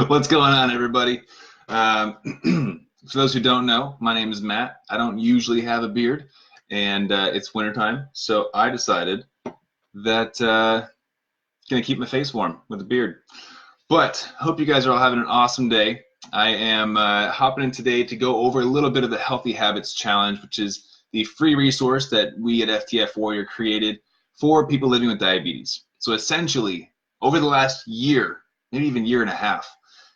What's going on, everybody? For those who don't know, my name is Matt. I don't usually have a beard, and it's wintertime, so I decided that gonna keep my face warm with a beard. But hope you guys are all having an awesome day. I am hopping in today to go over a little bit of the Healthy Habits Challenge, which is the free resource that we at FTF Warrior created for people living with diabetes. So essentially, over the last year, maybe even year and a half,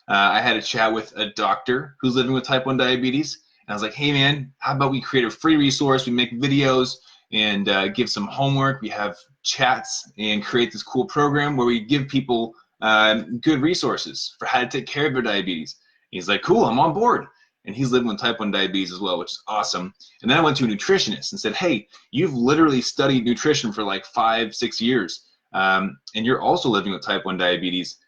I had a chat with a doctor who's living with type 1 diabetes. And I was like, hey man, how about we create a free resource? We make videos and give some homework. We have chats and create this cool program where we give people good resources for how to take care of their diabetes. He's like, cool, I'm on board. And he's living with type 1 diabetes as well, which is awesome. And then I went to a nutritionist and said, hey, you've literally studied nutrition for like 5-6 years, and you're also living with type 1 diabetes.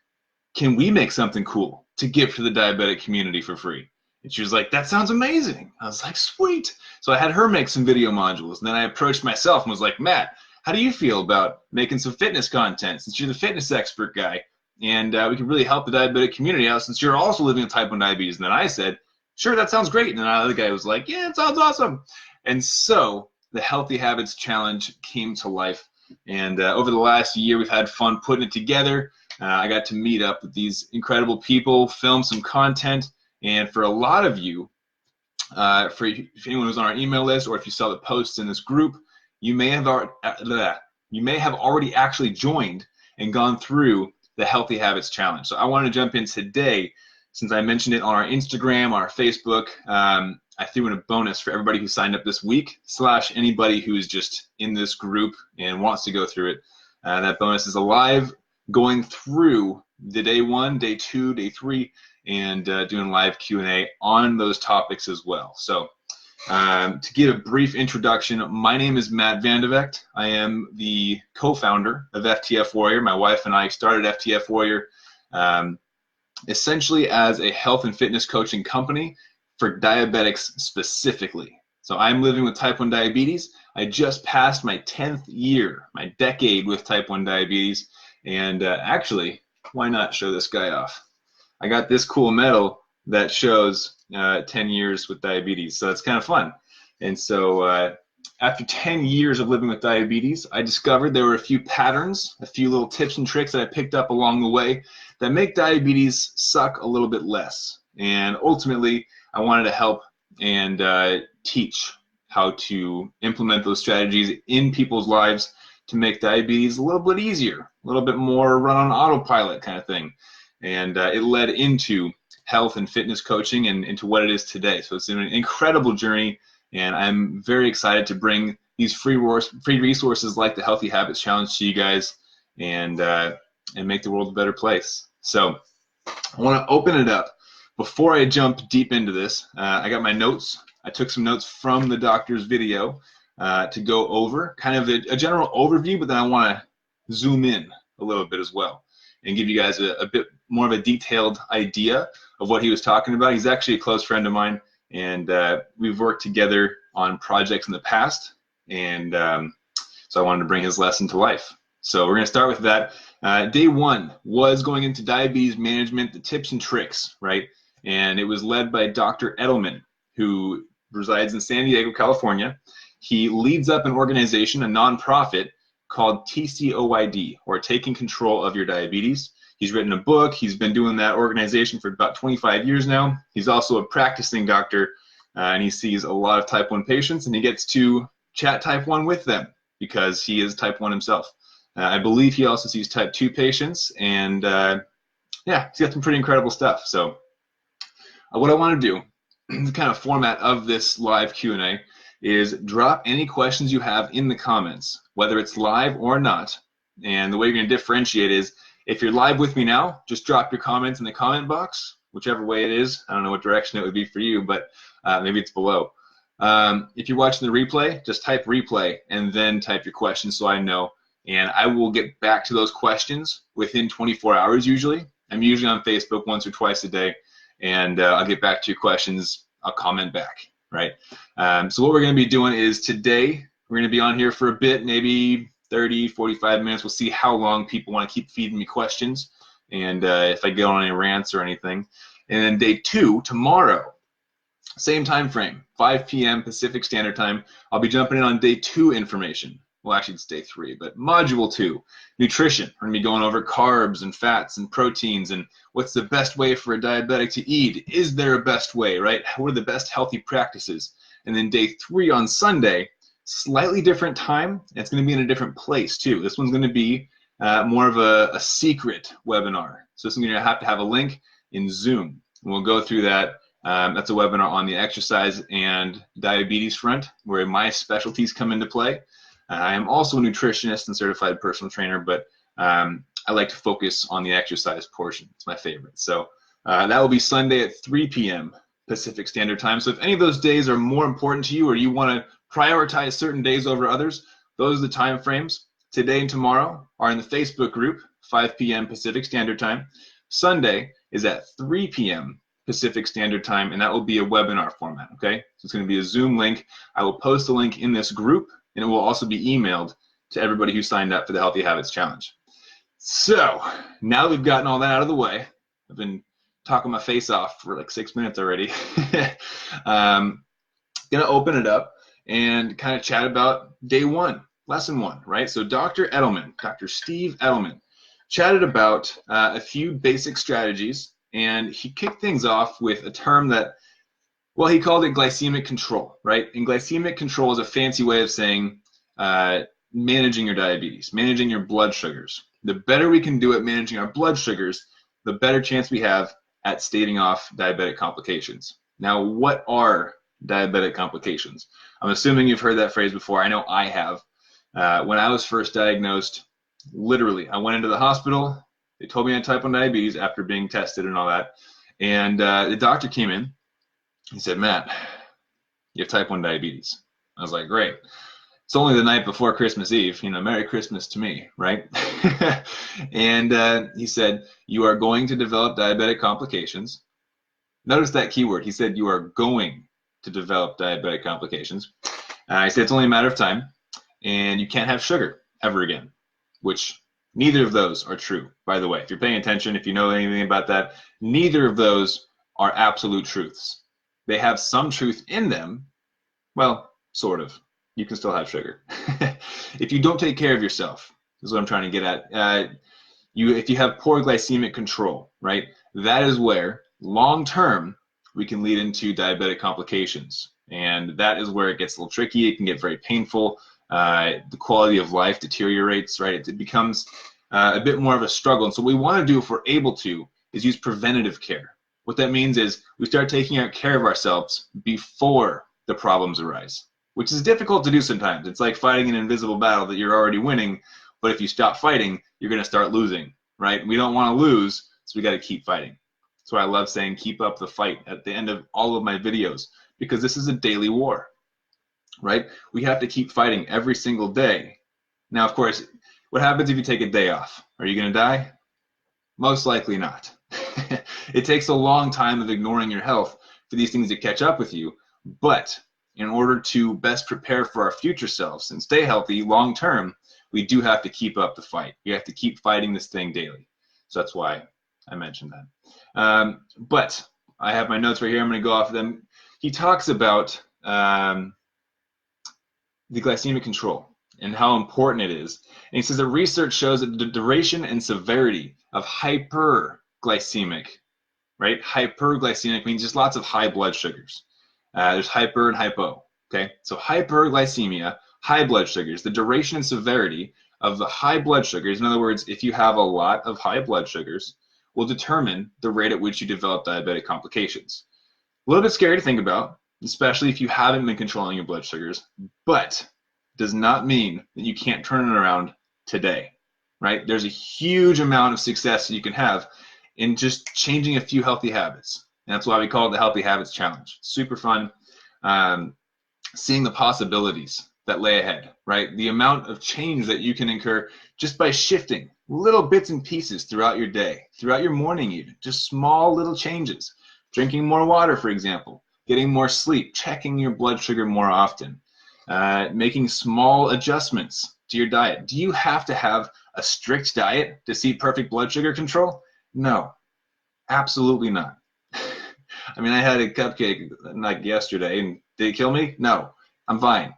Can we make something cool to give to the diabetic community for free? And she was like, that sounds amazing. I was like, sweet. So I had her make some video modules. And then I approached myself and was like, Matt, how do you feel about making some fitness content since you're the fitness expert guy? And we can really help the diabetic community out since you're also living with type 1 diabetes. And then I said, sure, that sounds great. And then the other guy was like, yeah, it sounds awesome. And so the Healthy Habits Challenge came to life. And over the last year, we've had fun putting it together. I got to meet up with these incredible people, film some content, and for a lot of you, if anyone who's on our email list or if you saw the posts in this group, you may have already actually joined and gone through the Healthy Habits Challenge. So I want to jump in today, since I mentioned it on our Instagram, our Facebook. I threw in a bonus for everybody who signed up this week, / anybody who's just in this group and wants to go through it. That bonus is alive, going through the day 1, day 2, day 3, and doing live Q&A on those topics as well. So to give a brief introduction, my name is Matt Vandevecht. I am the co-founder of FTF Warrior. My wife and I started FTF Warrior essentially as a health and fitness coaching company for diabetics specifically. So I'm living with type 1 diabetes. I just passed my 10th year, my decade with type 1 diabetes. And actually, why not show this guy off? I got this cool medal that shows 10 years with diabetes, so it's kind of fun. And so after 10 years of living with diabetes, I discovered there were a few patterns, a few little tips and tricks that I picked up along the way that make diabetes suck a little bit less. And ultimately, I wanted to help and teach how to implement those strategies in people's lives to make diabetes a little bit easier, a little bit more run on autopilot kind of thing. And it led into health and fitness coaching and into what it is today. So it's an incredible journey, and I'm very excited to bring these free resources like the Healthy Habits Challenge to you guys and make the world a better place. So I want to open it up. Before I jump deep into this, I got my notes. I took some notes from the doctor's video to go over kind of a general overview, but then I want to zoom in a little bit as well and give you guys a bit more of a detailed idea of what he was talking about. He's actually a close friend of mine, and we've worked together on projects in the past, and so I wanted to bring his lesson to life. So we're going to start with that. Day 1 was going into diabetes management, the tips and tricks, right? And it was led by Dr. Edelman, who resides in San Diego, California. He leads up an organization, a nonprofit, called TCOYD, or Taking Control of Your Diabetes. He's written a book. He's been doing that organization for about 25 years now. He's also a practicing doctor, and he sees a lot of type 1 patients, and he gets to chat type 1 with them because he is type 1 himself. I believe he also sees type 2 patients, and yeah, he's got some pretty incredible stuff. So what I want to do, the kind of format of this live Q&A, is drop any questions you have in the comments, whether it's live or not. And the way you're going to differentiate is, if you're live with me now, just drop your comments in the comment box, whichever way it is. I don't know what direction it would be for you, but maybe it's below. If you're watching the replay, just type replay and then type your questions so I know. And I will get back to those questions within 24 hours usually. I'm usually on Facebook once or twice a day, and I'll get back to your questions. I'll comment back, right? So what we're going to be doing is today, we're going to be on here for a bit, maybe 30, 45 minutes. We'll see how long people want to keep feeding me questions. and if I get on any rants or anything. And then day 2, tomorrow, same time frame, 5 p.m. Pacific Standard Time, I'll be jumping in on day 2 information. Well, actually, it's day 3, but module 2, nutrition. We're going to be going over carbs and fats and proteins and what's the best way for a diabetic to eat. Is there a best way, right? What are the best healthy practices? And then day 3 on Sunday, slightly different time. It's going to be in a different place, too. This one's going to be more of a secret webinar. So this is going to have a link in Zoom. And we'll go through that. That's a webinar on the exercise and diabetes front, where my specialties come into play. I am also a nutritionist and certified personal trainer, but I like to focus on the exercise portion. It's my favorite. So that will be Sunday at 3 p.m. Pacific Standard Time. So if any of those days are more important to you, or you want to prioritize certain days over others, those are the time frames. Today and tomorrow are in the Facebook group, 5 p.m. Pacific Standard Time. Sunday is at 3 p.m. Pacific Standard Time, and that will be a webinar format, okay? So it's going to be a Zoom link. I will post a link in this group, and it will also be emailed to everybody who signed up for the Healthy Habits Challenge. So now that we've gotten all that out of the way, I've been talking my face off for like 6 minutes already. Gonna open it up and kind of chat about day 1, lesson 1, right? So Dr. Steve Edelman, chatted about a few basic strategies, and he kicked things off with a term that, well, he called it glycemic control, right? And glycemic control is a fancy way of saying managing your diabetes, managing your blood sugars. The better we can do at managing our blood sugars, the better chance we have at staving off diabetic complications. Now, what are diabetic complications? I'm assuming you've heard that phrase before. I know I have. When I was first diagnosed, literally, I went into the hospital. They told me I had type 1 diabetes after being tested and all that. And the doctor came in. He said, "Matt, you have type 1 diabetes." I was like, "Great. It's only the night before Christmas Eve. You know, Merry Christmas to me, right?" And he said, "You are going to develop diabetic complications." Notice that keyword. He said, "You are going to develop diabetic complications." I said, "It's only a matter of time, and you can't have sugar ever again," which neither of those are true, by the way. If you're paying attention, if you know anything about that, neither of those are absolute truths. They have some truth in them. Well, sort of. You can still have sugar. If you don't take care of yourself, is what I'm trying to get at. If you have poor glycemic control, right, that is where long-term we can lead into diabetic complications. And that is where it gets a little tricky. It can get very painful. The quality of life deteriorates, right? It becomes a bit more of a struggle. And so what we want to do, if we're able to, is use preventative care. What that means is we start taking care of ourselves before the problems arise, which is difficult to do sometimes. It's like fighting an invisible battle that you're already winning, but if you stop fighting, you're going to start losing, right? We don't want to lose, so we got to keep fighting. That's why I love saying keep up the fight at the end of all of my videos, because this is a daily war, right? We have to keep fighting every single day. Now, of course, what happens if you take a day off? Are you going to die? Most likely not. It takes a long time of ignoring your health for these things to catch up with you, but in order to best prepare for our future selves and stay healthy long term, we do have to keep up the fight. We have to keep fighting this thing daily. So that's why I mentioned that. But I have my notes right here. I'm going to go off of them. He talks about the glycemic control and how important it is. And he says that research shows that the duration and severity of hyperglycemic, right? Hyperglycemic means just lots of high blood sugars. There's hyper and hypo, okay? So hyperglycemia, high blood sugars, the duration and severity of the high blood sugars, in other words, if you have a lot of high blood sugars, will determine the rate at which you develop diabetic complications. A little bit scary to think about, especially if you haven't been controlling your blood sugars, but does not mean that you can't turn it around today, right? There's a huge amount of success that you can have in just changing a few healthy habits. And that's why we call it the Healthy Habits Challenge. Super fun, seeing the possibilities that lay ahead, right? The amount of change that you can incur just by shifting little bits and pieces throughout your day, throughout your morning even, just small little changes. Drinking more water, for example, getting more sleep, checking your blood sugar more often, making small adjustments to your diet. Do you have to have a strict diet to see perfect blood sugar control? No, absolutely not. I mean, I had a cupcake like yesterday, and did it kill me? No, I'm fine.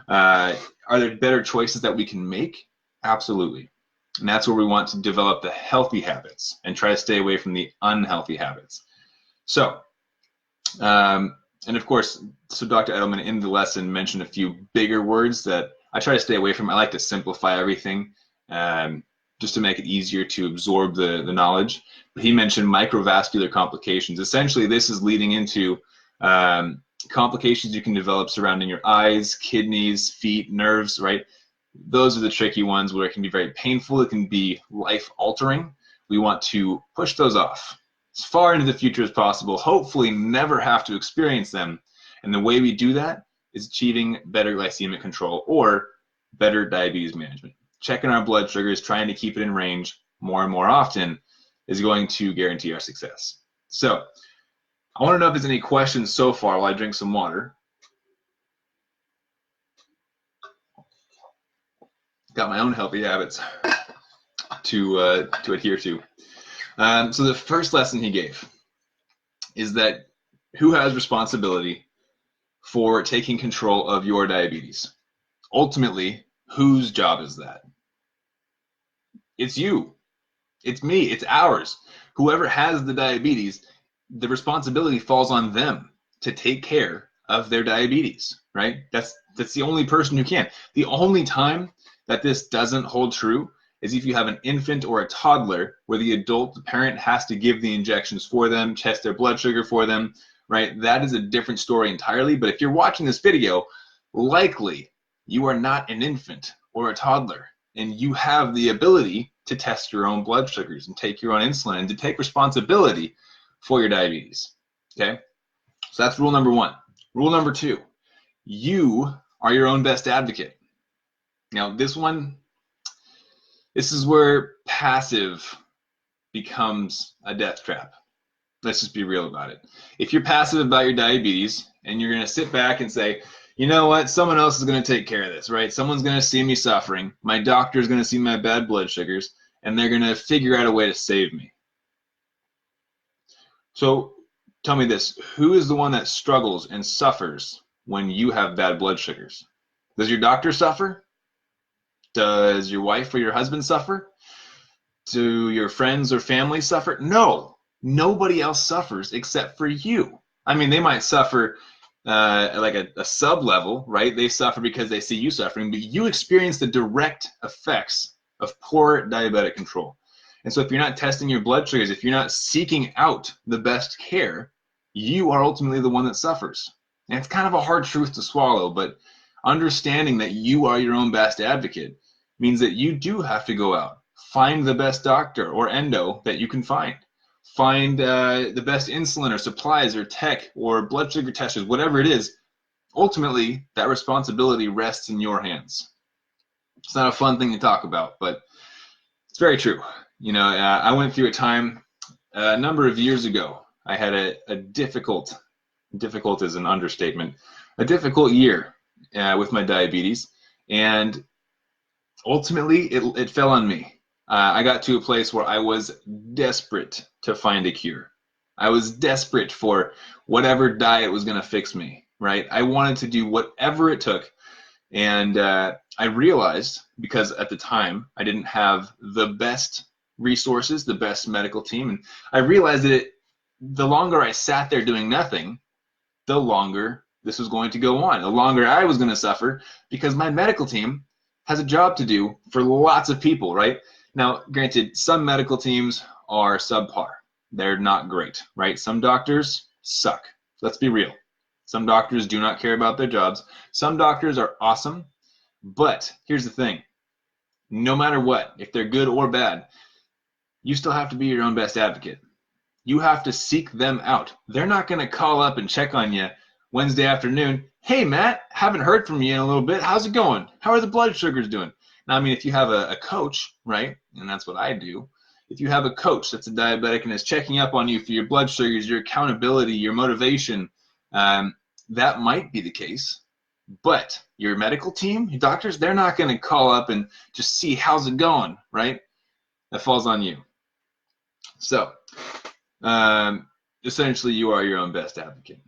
Are there better choices that we can make? Absolutely. And that's where we want to develop the healthy habits and try to stay away from the unhealthy habits. So, and of course, so Dr. Edelman in the lesson mentioned a few bigger words that I try to stay away from. I like to simplify everything just to make it easier to absorb the knowledge. But he mentioned microvascular complications. Essentially, this is leading into complications you can develop surrounding your eyes, kidneys, feet, nerves, right? Those are the tricky ones where it can be very painful. It can be life-altering. We want to push those off as far into the future as possible, hopefully never have to experience them. And the way we do that is achieving better glycemic control or better diabetes management. Checking our blood sugars, trying to keep it in range more and more often is going to guarantee our success. So I want to know if there's any questions so far while I drink some water. Got my own healthy habits to adhere to. So the first lesson he gave is that who has responsibility for taking control of your diabetes? Ultimately, whose job is that? It's you. It's me. It's ours. Whoever has the diabetes, the responsibility falls on them to take care of their diabetes, right? That's the only person who can. The only time that this doesn't hold true is if you have an infant or a toddler where the adult, the parent, has to give the injections for them, test their blood sugar for them, right? That is a different story entirely. But if you're watching this video, likely you are not an infant or a toddler, and you have the ability to test your own blood sugars and take your own insulin and to take responsibility for your diabetes, okay? So that's rule number one. Rule number two, you are your own best advocate. Now, this is where passive becomes a death trap. Let's just be real about it. If you're passive about your diabetes and you're going to sit back and say, you know what, someone else is going to take care of this, right? Someone's going to see me suffering. My doctor is going to see my bad blood sugars, and they're going to figure out a way to save me. So tell me this, who is the one that struggles and suffers when you have bad blood sugars? Does your doctor suffer? Does your wife or your husband suffer? Do your friends or family suffer? No, nobody else suffers except for you. I mean, they might suffer like a sub-level, right? They suffer because they see you suffering, but you experience the direct effects of poor diabetic control. And so if you're not testing your blood sugars, if you're not seeking out the best care, you are ultimately the one that suffers. And it's kind of a hard truth to swallow, but understanding that you are your own best advocate means that you do have to go out, find the best doctor or endo that you can find. Find the best insulin or supplies or tech or blood sugar testers, whatever it is. Ultimately, that responsibility rests in your hands. It's not a fun thing to talk about, but it's very true. You know, I went through a time a number of years ago. I had a difficult is an understatement, a difficult year with my diabetes, and ultimately it fell on me. I got to a place where I was desperate to find a cure. I was desperate for whatever diet was going to fix me, right? I wanted to do whatever it took. And I realized, because at the time I didn't have the best resources, the best medical team, and I realized that the longer I sat there doing nothing, the longer this was going to go on. The longer I was going to suffer, because my medical team has a job to do for lots of people, right? Now, granted, some medical teams are subpar. They're not great, right? Some doctors suck. Let's be real. Some doctors do not care about their jobs. Some doctors are awesome, but here's the thing. No matter what, if they're good or bad, you still have to be your own best advocate. You have to seek them out. They're not going to call up and check on you Wednesday afternoon. Hey, Matt, haven't heard from you in a little bit. How's it going? How are the blood sugars doing? Now, I mean, if you have a coach, right, and that's what I do, if you have a coach that's a diabetic and is checking up on you for your blood sugars, your accountability, your motivation, that might be the case. But your medical team, your doctors, they're not going to call up and just see how's it going, right? That falls on you. So essentially, you are your own best advocate.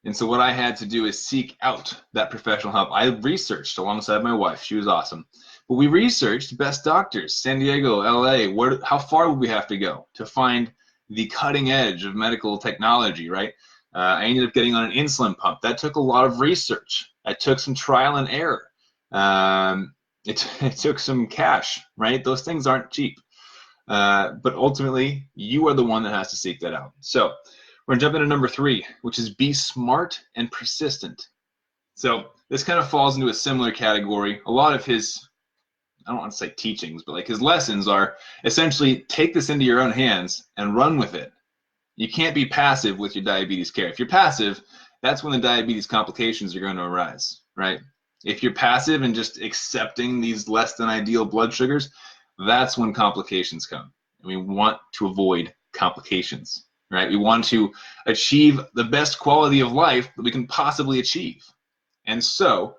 And so what I had to do is seek out that professional help. I researched alongside my wife. She was awesome. But we researched best doctors, San Diego, LA. How far would we have to go to find the cutting edge of medical technology, right? I ended up getting on an insulin pump. That took a lot of research. I took some trial and error. It took some cash, right? Those things aren't cheap. But ultimately, you are the one that has to seek that out. So we're going to jump into number 3, which is be smart and persistent. So this kind of falls into a similar category. A lot of his, I don't want to say teachings, but like his lessons are essentially take this into your own hands and run with it. You can't be passive with your diabetes care. If you're passive, that's when the diabetes complications are going to arise, right? If you're passive and just accepting these less than ideal blood sugars, that's when complications come. And we want to avoid complications, right? We want to achieve the best quality of life that we can possibly achieve. And so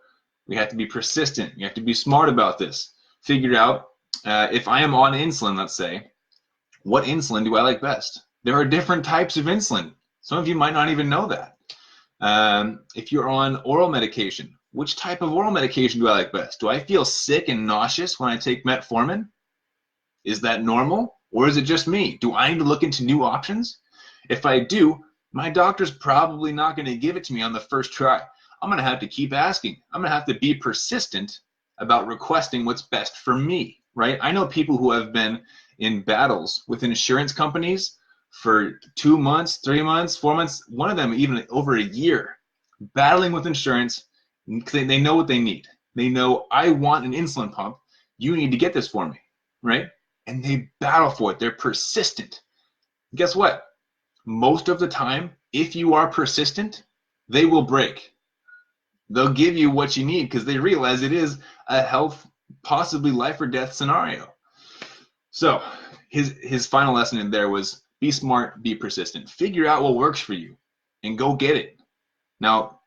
we have to be persistent. You have to be smart about this. Figure out if I am on insulin, let's say, what insulin do I like best? There are different types of insulin. Some of you might not even know that. If you're on oral medication, which type of oral medication do I like best? Do I feel sick and nauseous when I take metformin? Is that normal? Or is it just me? Do I need to look into new options? If I do, my doctor's probably not going to give it to me on the first try. I'm going to have to keep asking. I'm going to have to be persistent about requesting what's best for me, right? I know people who have been in battles with insurance companies for 2 months, 3 months, 4 months, one of them even over a year, battling with insurance. They know what they need. They know, I want an insulin pump. You need to get this for me, right? And they battle for it. They're persistent. Guess what? Most of the time, if you are persistent, they will break. They'll give you what you need because they realize it is a health, possibly life or death scenario. So his final lesson in there was be smart, be persistent. Figure out what works for you and go get it. Now,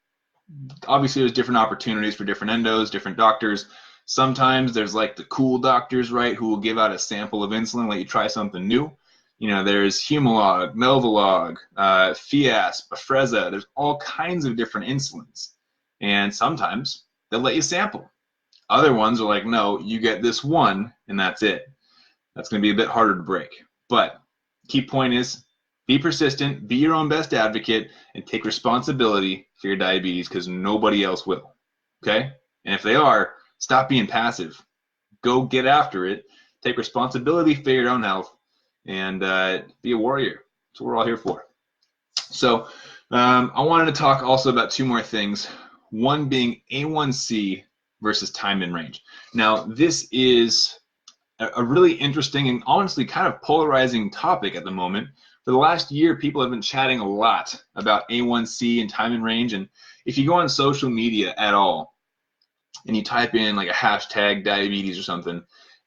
obviously there's different opportunities for different endos, different doctors. Sometimes there's like the cool doctors, right, who will give out a sample of insulin, let you try something new. You know, there's Humalog, Novolog, Fiasp, Afrezza. There's all kinds of different insulins. And sometimes they'll let you sample. Other ones are like, no, you get this one and that's it. That's going to be a bit harder to break. But key point is be persistent, be your own best advocate, and take responsibility for your diabetes because nobody else will. Okay? And if they are, stop being passive. Go get after it. Take responsibility for your own health and be a warrior. That's what we're all here for. So I wanted to talk also about 2 more things. One being A1C versus time in range. Now, this is a really interesting and honestly kind of polarizing topic at the moment. For the last year, people have been chatting a lot about A1C and time in range. And if you go on social media at all and you type in like a hashtag diabetes or something,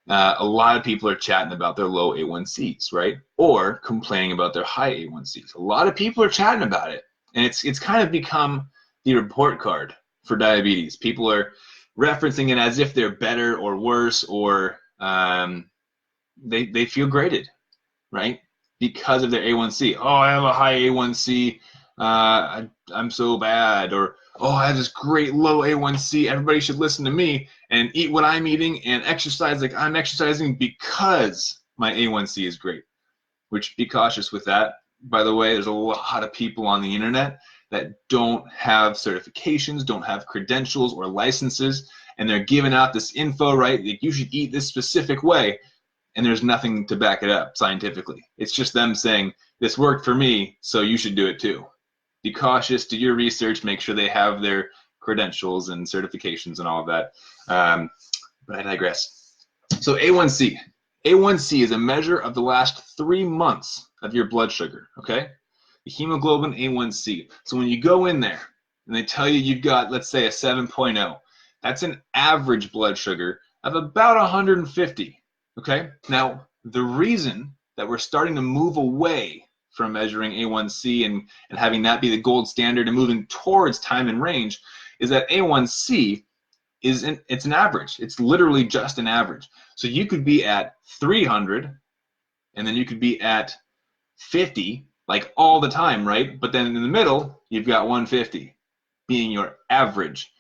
a lot of people are chatting about their low A1Cs, right? Or complaining about their high A1Cs. A lot of people are chatting about it. And it's kind of become the report card for diabetes. People are referencing it as if they're better or worse, or they feel graded, right? Because of their A1C. Oh, I have a high A1C. I'm so bad. Or, oh, I have this great low A1C. Everybody should listen to me and eat what I'm eating and exercise like I'm exercising because my A1C is great. Which, be cautious with that. By the way, there's a lot of people on the internet that don't have certifications, don't have credentials or licenses, and they're giving out this info, right? Like, you should eat this specific way, and there's nothing to back it up scientifically. It's just them saying, this worked for me, so you should do it too. Be cautious, do your research, make sure they have their credentials and certifications and all of that. But I digress. So A1C. A1C is a measure of the last 3 months of your blood sugar, okay? The hemoglobin A1C. So when you go in there and they tell you you've got, let's say, a 7.0, that's an average blood sugar of about 150, okay? Now, the reason that we're starting to move away from measuring A1C and having that be the gold standard and moving towards time and range is that A1C it's an average. It's literally just an average. So you could be at 300 and then you could be at 50, like all the time, right? But then in the middle, you've got 150 being your average.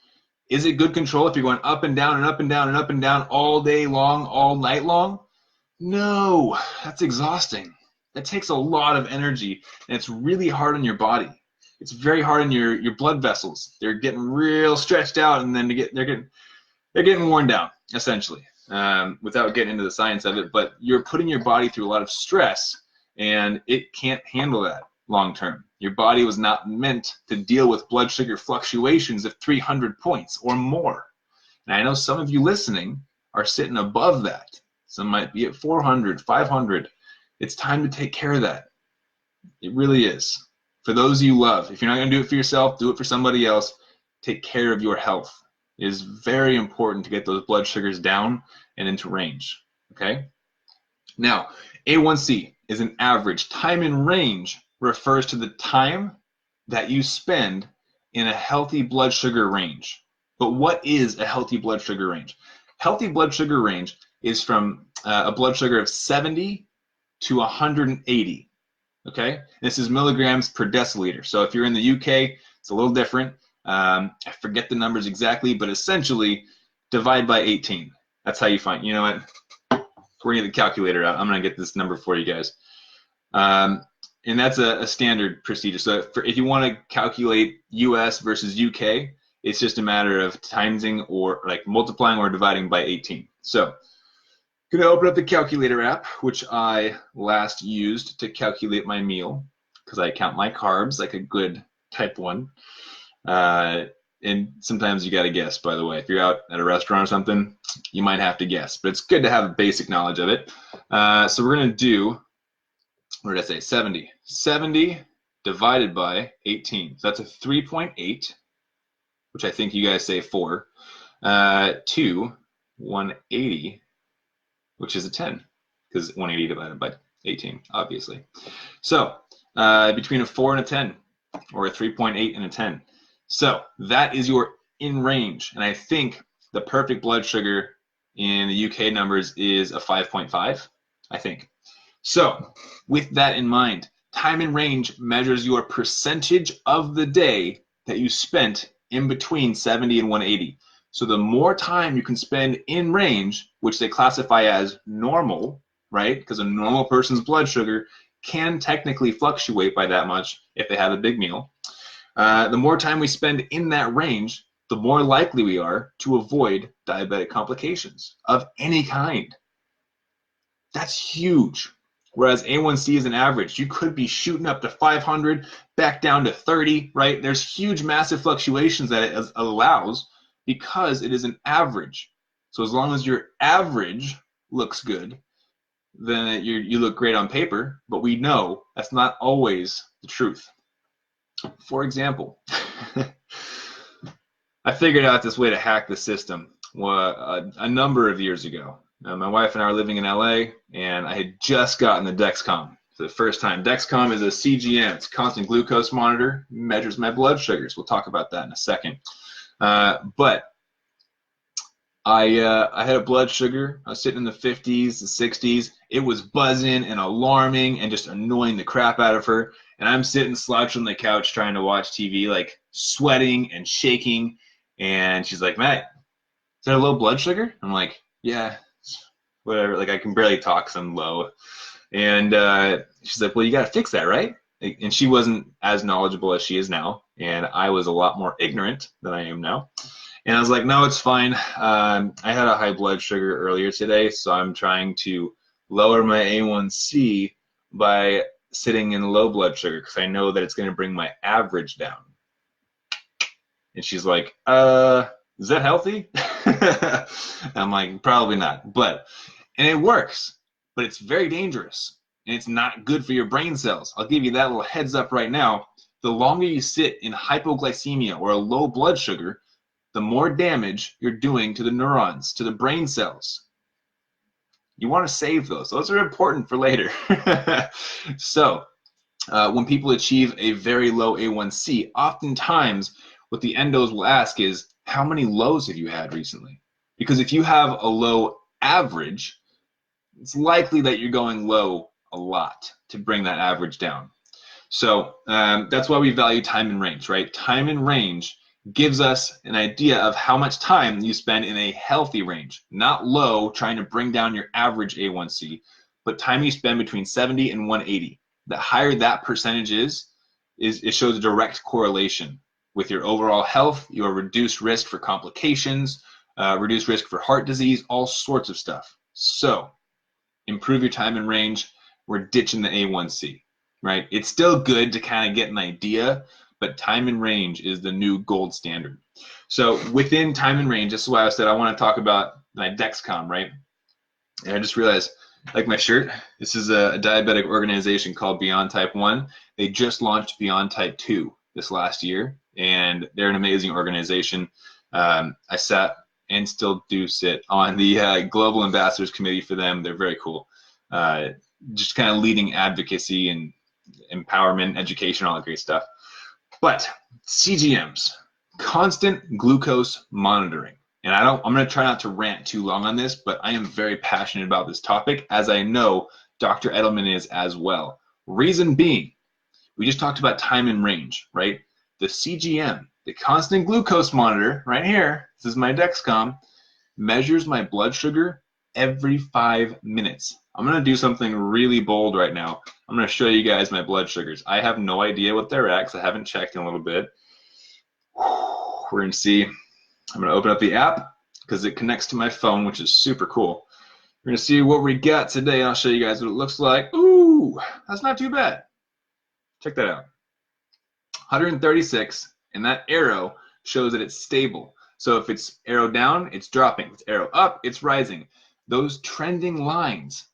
Is it good control if you're going up and down and up and down and up and down all day long, all night long? No, that's exhausting. That takes a lot of energy, and it's really hard on your body. It's very hard on your blood vessels. They're getting real stretched out, and then they're getting worn down, essentially, without getting into the science of it. But you're putting your body through a lot of stress, and it can't handle that long term. Your body was not meant to deal with blood sugar fluctuations of 300 points or more. And I know some of you listening are sitting above that. Some might be at 400, 500. It's time to take care of that. It really is. For those you love, if you're not going to do it for yourself, do it for somebody else. Take care of your health. It is very important to get those blood sugars down and into range. Okay? Now, A1C is an average. Time in range refers to the time that you spend in a healthy blood sugar range. But what is a healthy blood sugar range? Healthy blood sugar range is from a blood sugar of 70 to 180. Okay? This is milligrams per deciliter. So if you're in the UK, it's a little different. I forget the numbers exactly, but essentially divide by 18. That's how you find. You know what? We're going to get the calculator out. I'm going to get this number for you guys. And that's a standard procedure. So if you want to calculate US versus UK, it's just a matter of timesing or like multiplying or dividing by 18. So I'm going to open up the calculator app, which I last used to calculate my meal because I count my carbs like a good type 1. And sometimes you got to guess, by the way. If you're out at a restaurant or something, you might have to guess. But it's good to have a basic knowledge of it. So we're going to do, what did I say, 70. 70 divided by 18. So that's a 3.8, which I think you guys say 4, to 180, which is a 10, because 180 divided by 18, obviously. So between a 4 and a 10, or a 3.8 and a 10. So that is your in range. And I think the perfect blood sugar in the UK numbers is a 5.5, I think. So with that in mind, time in range measures your percentage of the day that you spent in between 70 and 180. So the more time you can spend in range, which they classify as normal, right? Because a normal person's blood sugar can technically fluctuate by that much if they have a big meal. The more time we spend in that range, the more likely we are to avoid diabetic complications of any kind. That's huge. Whereas A1C is an average. You could be shooting up to 500, back down to 30, right? There's huge, massive fluctuations that it allows because it is an average. So as long as your average looks good, then you look great on paper, but we know that's not always the truth. For example, I figured out this way to hack the system a number of years ago. My wife and I are living in LA, and I had just gotten the Dexcom for the first time. Dexcom is a CGM. It's a constant glucose monitor, measures my blood sugars. We'll talk about that in a second. But I had a blood sugar. I was sitting in the 50s, the 60s. It was buzzing and alarming and just annoying the crap out of her. And I'm sitting slouched on the couch trying to watch TV, like sweating and shaking. And she's like, Matt, is that a low blood sugar? I'm like, yeah, whatever. Like I can barely talk, so I'm low. And she's like, well, you got to fix that, right? And she wasn't as knowledgeable as she is now. And I was a lot more ignorant than I am now. And I was like, no, it's fine. I had a high blood sugar earlier today, so I'm trying to lower my A1C by sitting in low blood sugar because I know that it's going to bring my average down. And she's like, is that healthy? I'm like, probably not. And it works, but it's very dangerous. And it's not good for your brain cells. I'll give you that little heads up right now. The longer you sit in hypoglycemia or a low blood sugar, the more damage you're doing to the neurons, to the brain cells. You want to save those. Those are important for later. So when people achieve a very low A1C, oftentimes what the endos will ask is, how many lows have you had recently? Because if you have a low average, it's likely that you're going low a lot to bring that average down. So that's why we value time in range, right? Time in range gives us an idea of how much time you spend in a healthy range, not low, trying to bring down your average A1C, but time you spend between 70 and 180. The higher that percentage is it shows a direct correlation with your overall health, your reduced risk for complications, reduced risk for heart disease, all sorts of stuff. So improve your time in range. We're ditching the A1C, right? It's still good to kind of get an idea, but time in range is the new gold standard. So within time in range, this is why I said I want to talk about my Dexcom, right? And I just realized, like my shirt, this is a diabetic organization called Beyond Type 1. They just launched Beyond Type 2 this last year, and they're an amazing organization. I sat and still do sit on the Global Ambassadors Committee for them. They're very cool. Just kind of leading advocacy and empowerment, education, all that great stuff. But CGMs, constant glucose monitoring. And I'm going to try not to rant too long on this, but I am very passionate about this topic, as I know Dr. Edelman is as well. Reason being, we just talked about time in range, right? The CGM, the constant glucose monitor, right here, this is my Dexcom, measures my blood sugar every 5 minutes. I'm going to do something really bold right now. I'm going to show you guys my blood sugars. I have no idea what they're at because I haven't checked in a little bit. We're going to see. I'm going to open up the app because it connects to my phone, which is super cool. We're going to see what we got today. I'll show you guys what it looks like. Ooh, that's not too bad. Check that out. 136, and that arrow shows that it's stable. So if it's arrow down, it's dropping. If it's arrow up, it's rising. Those trending lines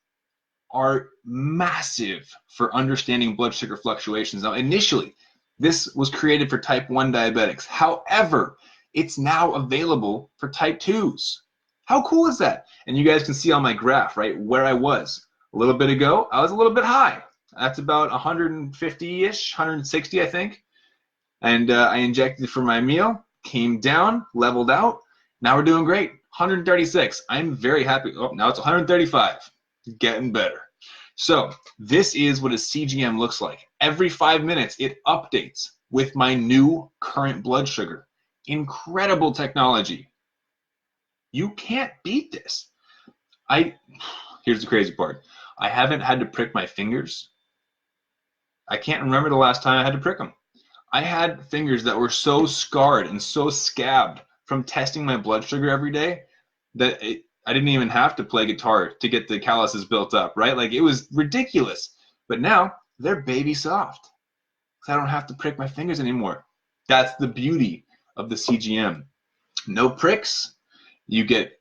are massive for understanding blood sugar fluctuations. Now, initially, this was created for type 1 diabetics. However, it's now available for type 2s. How cool is that? And you guys can see on my graph, right, where I was. A little bit ago, I was a little bit high. That's about 150-ish, 160, I think. And I injected for my meal, came down, leveled out. Now we're doing great. 136. I'm very happy. Oh, now it's 135. Getting better. So this is what a CGM looks like. Every 5 minutes, it updates with my new current blood sugar. Incredible technology. You can't beat this. Here's the crazy part. I haven't had to prick my fingers. I can't remember the last time I had to prick them. I had fingers that were so scarred and so scabbed from testing my blood sugar every day that I didn't even have to play guitar to get the calluses built up, right? Like, it was ridiculous. But now they're baby soft because I don't have to prick my fingers anymore. That's the beauty of the CGM. No pricks. You get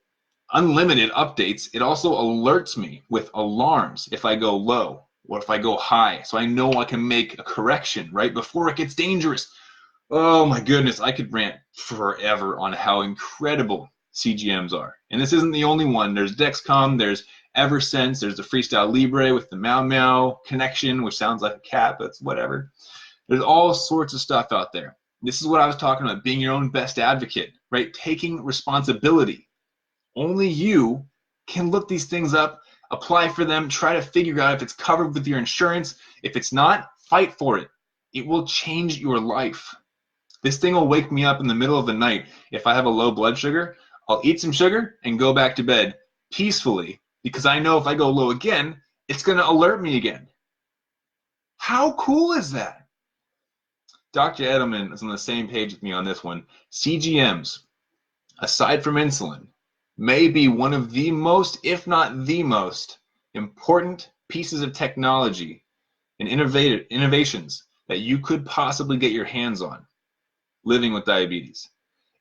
unlimited updates. It also alerts me with alarms if I go low or if I go high, so I know I can make a correction right before it gets dangerous. Oh my goodness, I could rant forever on how incredible CGMs are. And this isn't the only one. There's Dexcom, there's Eversense, there's the Freestyle Libre with the Meow Meow connection, which sounds like a cat, but it's whatever. There's all sorts of stuff out there. This is what I was talking about, being your own best advocate, right? Taking responsibility. Only you can look these things up, apply for them, try to figure out if it's covered with your insurance. If it's not, fight for it. It will change your life. This thing will wake me up in the middle of the night. If I have a low blood sugar, I'll eat some sugar and go back to bed peacefully because I know if I go low again, it's going to alert me again. How cool is that? Dr. Edelman is on the same page with me on this one. CGMs, aside from insulin, may be one of the most, if not the most, important pieces of technology and innovations that you could possibly get your hands on living with diabetes.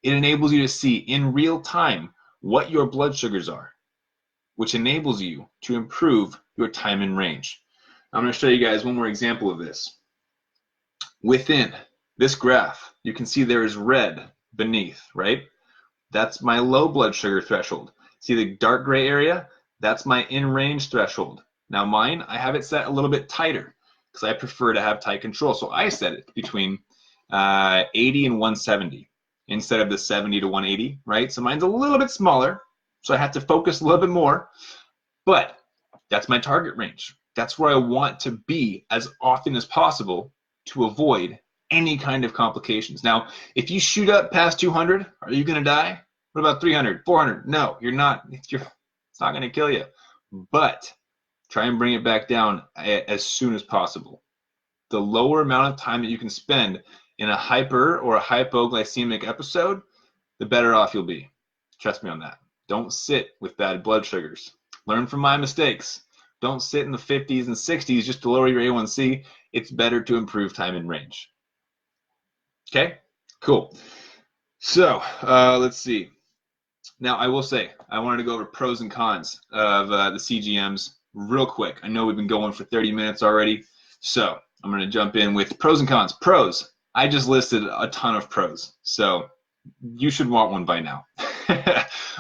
It enables you to see in real time what your blood sugars are, which enables you to improve your time in range. I'm going to show you guys one more example of this. Within this graph, you can see there is red beneath, right? That's my low blood sugar threshold. See the dark gray area? That's my in-range threshold. Now mine, I have it set a little bit tighter because I prefer to have tight control. So I set it between 80 and 170 instead of the 70 to 180, right? So mine's a little bit smaller, so I have to focus a little bit more, but that's my target range. That's where I want to be as often as possible to avoid any kind of complications. Now, if you shoot up past 200, are you going to die? What about 300, 400? No, you're not. It's not going to kill you. But try and bring it back down as soon as possible. The lower amount of time that you can spend in a hyper or a hypoglycemic episode, the better off you'll be. Trust me on that. Don't sit with bad blood sugars. Learn from my mistakes. Don't sit in the 50s and 60s just to lower your A1C. It's better to improve time in range. Okay, cool. So let's see. Now, I will say, I wanted to go over pros and cons of the CGMs real quick. I know we've been going for 30 minutes already, so I'm going to jump in with pros and cons. Pros, I just listed a ton of pros, so you should want one by now.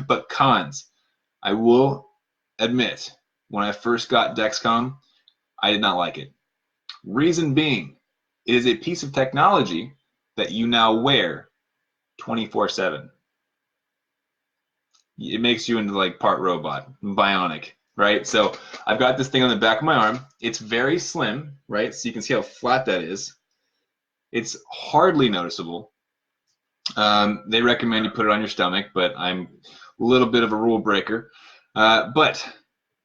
But cons, I will admit, when I first got Dexcom, I did not like it. Reason being, it is a piece of technology that you now wear 24/7. It makes you into like part robot, bionic, right? So I've got this thing on the back of my arm. It's very slim, right? So you can see how flat that is. It's hardly noticeable. They recommend you put it on your stomach, but I'm a little bit of a rule breaker. But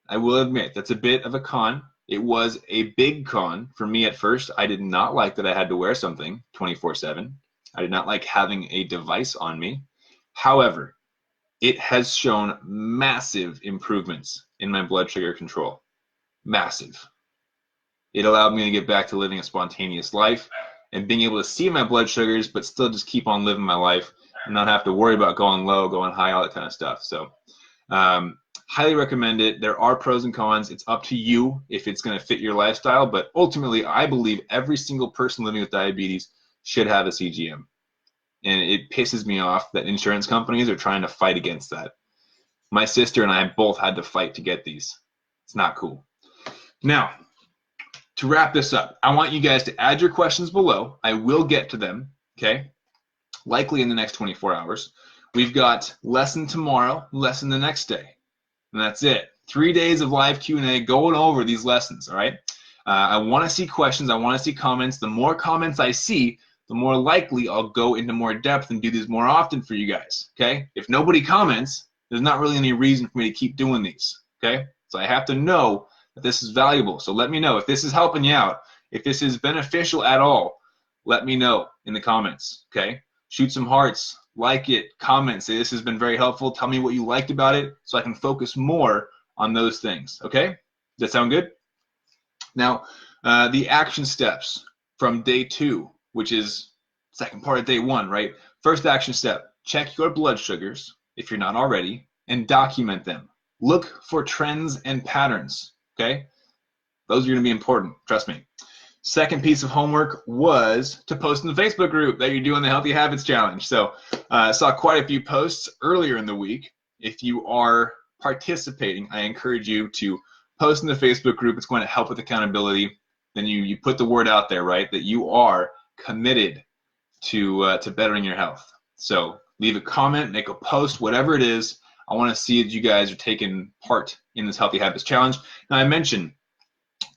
I will admit that's a bit of a con. It was a big con for me at first. I did not like that I had to wear something 24/7. I did not like having a device on me. However, it has shown massive improvements in my blood sugar control. Massive. It allowed me to get back to living a spontaneous life and being able to see my blood sugars, but still just keep on living my life and not have to worry about going low, going high, all that kind of stuff. So highly recommend it. There are pros and cons. It's up to you if it's going to fit your lifestyle, but ultimately I believe every single person living with diabetes should have a CGM. And it pisses me off that insurance companies are trying to fight against that. My sister and I both had to fight to get these. It's not cool. Now, to wrap this up, I want you guys to add your questions below. I will get to them, okay? Likely in the next 24 hours. We've got lesson tomorrow, lesson the next day. And that's it. 3 days of live Q&A going over these lessons, all right? I want to see questions. I want to see comments. The more comments I see, the more likely I'll go into more depth and do these more often for you guys, okay? If nobody comments, there's not really any reason for me to keep doing these, okay? So I have to know that this is valuable. So let me know if this is helping you out. If this is beneficial at all, let me know in the comments, okay? Shoot some hearts, like it, comment, say this has been very helpful. Tell me what you liked about it so I can focus more on those things, okay? Does that sound good? Now, the action steps from day 2, which is second part of day 1, right? First action step, check your blood sugars if you're not already and document them. Look for trends and patterns, okay? Those are going to be important, trust me. Second piece of homework was to post in the Facebook group that you're doing the Healthy Habits Challenge. So I saw quite a few posts earlier in the week. If you are participating, I encourage you to post in the Facebook group. It's going to help with accountability. Then you put the word out there, right, that you are committed to bettering your health. So leave a comment, make a post, whatever it is. I want to see that you guys are taking part in this Healthy Habits Challenge. Now, I mentioned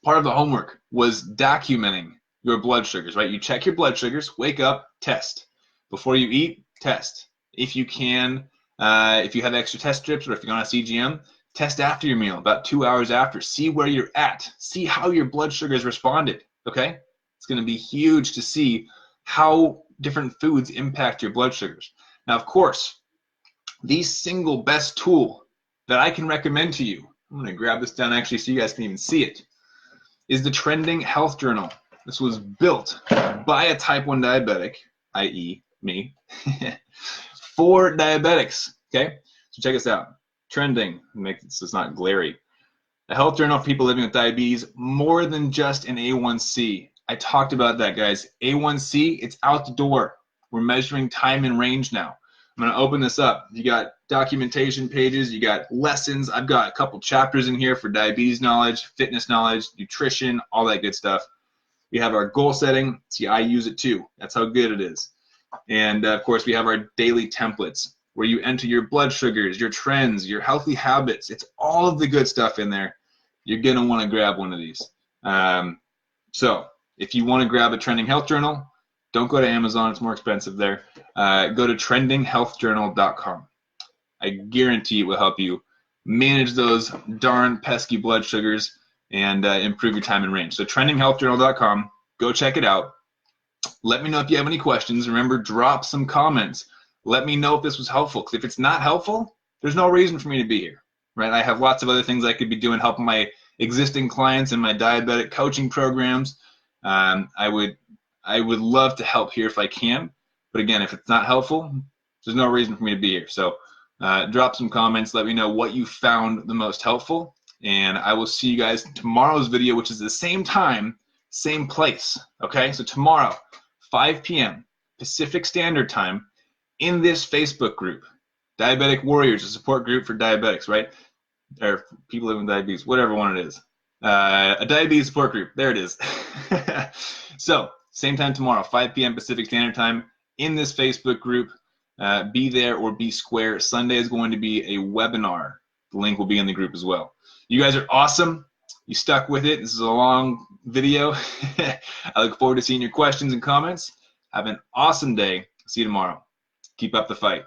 part of the homework was documenting your blood sugars, right? You check your blood sugars, wake up, test. Before you eat, test. If you can, if you have extra test strips or if you're on a CGM, test after your meal, about 2 hours after. See where you're at. See how your blood sugars responded, okay? It's going to be huge to see how different foods impact your blood sugars. Now, of course, the single best tool that I can recommend to you, I'm going to grab this down actually so you guys can even see it, is the Trending Health Journal. This was built by a type 1 diabetic, i.e. me, for diabetics, okay? So check this out. Trending, make this is not glary. A health journal for people living with diabetes, more than just an A1C. I talked about that, guys. A1C, it's out the door. We're measuring time and range now. I'm going to open this up. You got documentation pages, you got lessons. I've got a couple chapters in here for diabetes knowledge, fitness knowledge, nutrition, all that good stuff. We have our goal setting. See, I use it too. That's how good it is. And of course, we have our daily templates where you enter your blood sugars, your trends, your healthy habits. It's all of the good stuff in there. you're going to want to grab one of these. So if you want to grab a Trending Health Journal, don't go to Amazon. It's more expensive there. Go to trendinghealthjournal.com. I guarantee it will help you manage those darn pesky blood sugars and improve your time in range. So trendinghealthjournal.com, go check it out. Let me know if you have any questions. Remember, drop some comments. Let me know if this was helpful, because if it's not helpful, there's no reason for me to be here, right? I have lots of other things I could be doing, helping my existing clients in my diabetic coaching programs. I would love to help here if I can, but again, if it's not helpful, there's no reason for me to be here. So drop some comments. Let me know what you found the most helpful, and I will see you guys in tomorrow's video, which is the same time, same place. Okay, so tomorrow, 5 p.m. Pacific Standard Time, in this Facebook group, Diabetic Warriors, a support group for diabetics, right? Or people living with diabetes, whatever one it is. A diabetes support group. There it is. So, same time tomorrow, 5 p.m. Pacific Standard Time, in this Facebook group. Be there or be square. Sunday is going to be a webinar. The link will be in the group as well. You guys are awesome. You stuck with it. This is a long video. I look forward to seeing your questions and comments. Have an awesome day. See you tomorrow. Keep up the fight.